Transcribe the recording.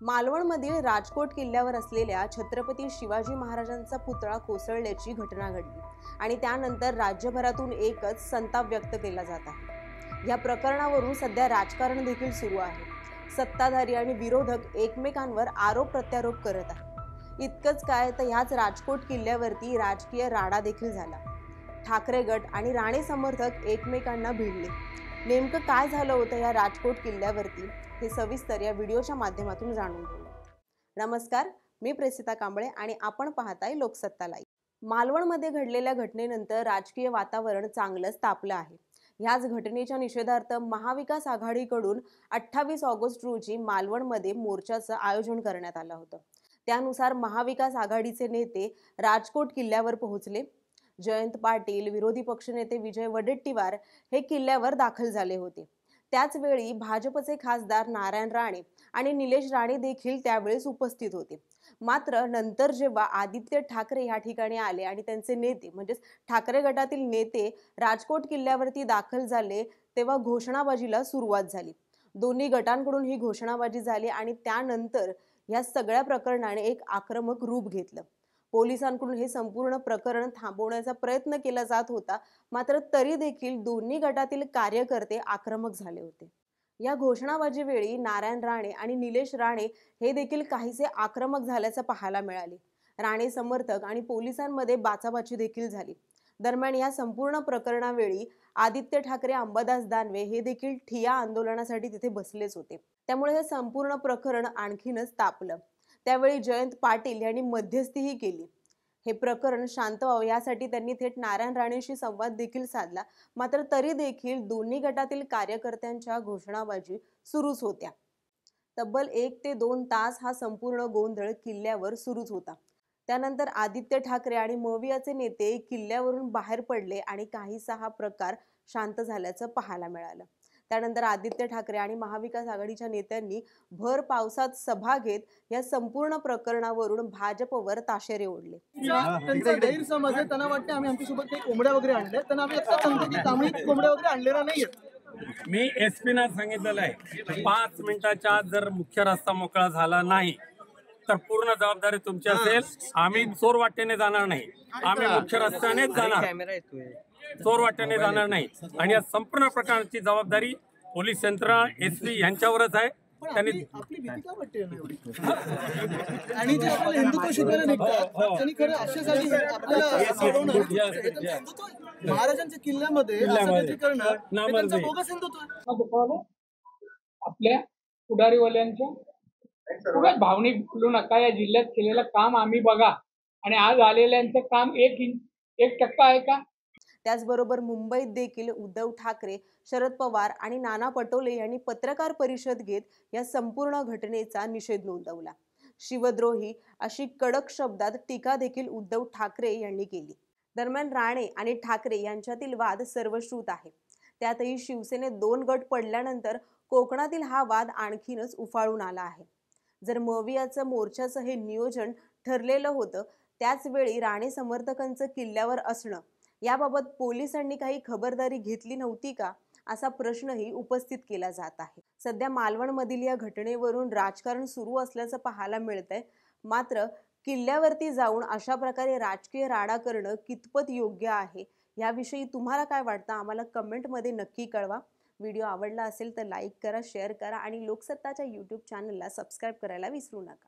मालवणमधील राजकोट किल्ल्यावर असलेल्या छत्रपती शिवाजी महाराजांचा पुतळा कोसळल्याची घटना घडली आणि त्यानंतर राज्यभरातून एकच संताप व्यक्त केला जात आहे। या प्रकरणावरून सध्या राजकारण देखील सुरू आहे। सत्ताधारी आणि विरोधक एकमेकांवर आरोप प्रत्यारोप करत आहेत। इतकंच काय तर ह्याच राजकोट किल्ल्यावरती राजकीय राडा देखील झाला। ठाकरे गट आणि राणे समर्थक एकमेकांना भिडले। नेमकं काय झालं होतं या राजकोट किल्ल्यावरती हे सविस्तर या व्हिडिओच्या माध्यमातून जाणून घेऊया। नमस्कार, मी प्रेसिता कांबळे आणि आपण पाहताय लोकसत्ता लाईव्ह। मालवणमध्ये घडलेल्या घटनेनंतर राजकीय वातावरण चांगलंच तापलं आहे। याच घटनेच्या निषेधार्थ महाविकास आघाडीकडून 28 ऑगस्ट रोजी मालवणमध्ये मोर्चाचं आयोजन करण्यात आलं होतं। त्यानुसार महाविकास आघाडीचे नेते राजकोट किल्ल्यावर पोहोचले। जयंत पाटील, विरोधी पक्षनेते विजय वडेट्टीवार हे किल्ल्यावर दाखल झाले होते। त्याच वेळी भाजपचे खासदार नारायण राणे आणि निलेश राणे देखील त्यावेळेस उपस्थित होते। मात्र नंतर जेव्हा आदित्य ठाकरे या ठिकाणी आले आणि त्यांचे नेते म्हणजेच ठाकरे गटातील नेते राजकोट किल्ल्यावरती दाखल झाले, तेव्हा घोषणाबाजीला सुरुवात झाली। दोन्ही गटांकडून ही घोषणाबाजी झाली आणि त्यानंतर या सगळ्या प्रकरणाने एक आक्रमक रूप घेतलं। पोलिसांकडून हे संपूर्ण प्रकरण थांबवण्याचा प्रयत्न केला जात होता, मात्र तरी देखील दोन्ही गटातील कार्यकर्ते आक्रमक झाले होते। या घोषणाबाजी वेळी नारायण राणे आणि निलेश राणे हे देखील काहीसे आक्रमक झाल्याचं पाहायला मिळाले। राणे समर्थक आणि पोलिसांमध्ये बाचाबाची देखील झाली। दरम्यान या संपूर्ण प्रकरणावेळी आदित्य ठाकरे, अंबादास दानवे हे देखील ठिय्या आंदोलनासाठी तिथे बसलेच होते। त्यामुळे हे संपूर्ण प्रकरण आणखीनच तापलं। त्यावेळी जयंत पाटील यांनी मध्यस्थीही केली। हे प्रकरण शांत व्हावे यासाठी त्यांनी थेट नारायण राणेंशी संवाद देखील साधला, मात्र तरी देखील दोन्ही गटातील कार्यकर्त्यांच्या घोषणाबाजी सुरूच होत्या। तब्बल 1 ते 2 तास हा संपूर्ण गोंधळ किल्ल्यावर सुरूच होता। त्यानंतर आदित्य ठाकरे आणि मवियाचे नेते किल्ल्यावरून बाहेर पडले आणि काहीसा हा प्रकार शांत झाल्याचं पाहायला मिळालं। त्यानंतर आदित्य ठाकरे आणि महाविकास आघाडीच्या नेत्यांनी भर पावसात सभा घेत या संपूर्ण प्रकरणावरून भाजपवर ताशेरे ओढले। त्यांचा गैरसमज आहे, त्यांना वाटतं आम्ही आमच्यासोबत काही कोंबड्या वगैरे आणल्या, त्यांना आम्ही आता सांगतो की आम्ही कोंबड्या वगैरे आणलेल्या नाहीयेत। मी एसपीना सांगितलेलं आहे 5 मिनिटाच्या आत जर मुख्य रस्ता मोकळा झाला नाही तर पूर्ण जबाबदारी तुमची असेल। आम्ही चोर वाटेने जाणार नाही, आम्ही मुख्य रस्त्यानेच जाणार, चोर वाटेने जाणार नाही। आणि या संपूर्ण प्रकारची जबाबदारी पोलीस यंत्रणा, एसपी यांच्यावरच आहे। त्यांनी आपली भीती का वाटते आणि जे आपल्याला हिंदुत्व शिकवायला निघतात त्यांनी खरं अशासाठी आपल्याला महाराजांच्या किल्ल्यामध्ये बोगस हिंदुत्व आपल्या पुढारीवाल्यांच्या उगाच भावनिक बोलू नका। या जिल्ह्यात केलेलं काम आम्ही बघा आणि आज आलेल्यांचं काम 1% आहे का? त्याचबरोबर मुंबईत देखील उद्धव ठाकरे, शरद पवार आणि नाना पटोले यांनी पत्रकार परिषद घेत या संपूर्ण घटनेचा निषेध नोंदवला। शिवद्रोही अशी कडक शब्दात टीका देखील उद्धव ठाकरे यांनी केली। दरम्यान राणे आणि ठाकरे यांच्यातील वाद सर्वश्रुत आहे। त्यातही शिवसेनेत 2 गट पडल्यानंतर कोकणातील हा वाद आणखीनच उफाळून आला आहे। जर मवियाचं मोर्चाचं हे नियोजन ठरलेलं होतं, त्याच वेळी राणे समर्थकांचं किल्ल्यावर असणं याबाबत पोलिसांनी काही खबरदारी घेतली नव्हती का, असा प्रश्नही उपस्थित केला जात आहे। सध्या मालवणमधील या घटनेवरून राजकारण सुरू असल्याचं पाहायला मिळतंय, मात्र किल्ल्यावरती जाऊन अशा प्रकारे राजकीय राडा करणं कितपत योग्य आहे याविषयी तुम्हाला काय वाटतं आम्हाला कमेंटमध्ये नक्की कळवा। व्हिडिओ आवडला असेल तर लाईक करा, शेअर करा आणि लोकसत्ताच्या YouTube चॅनलला सबस्क्राईब करायला विसरू नका।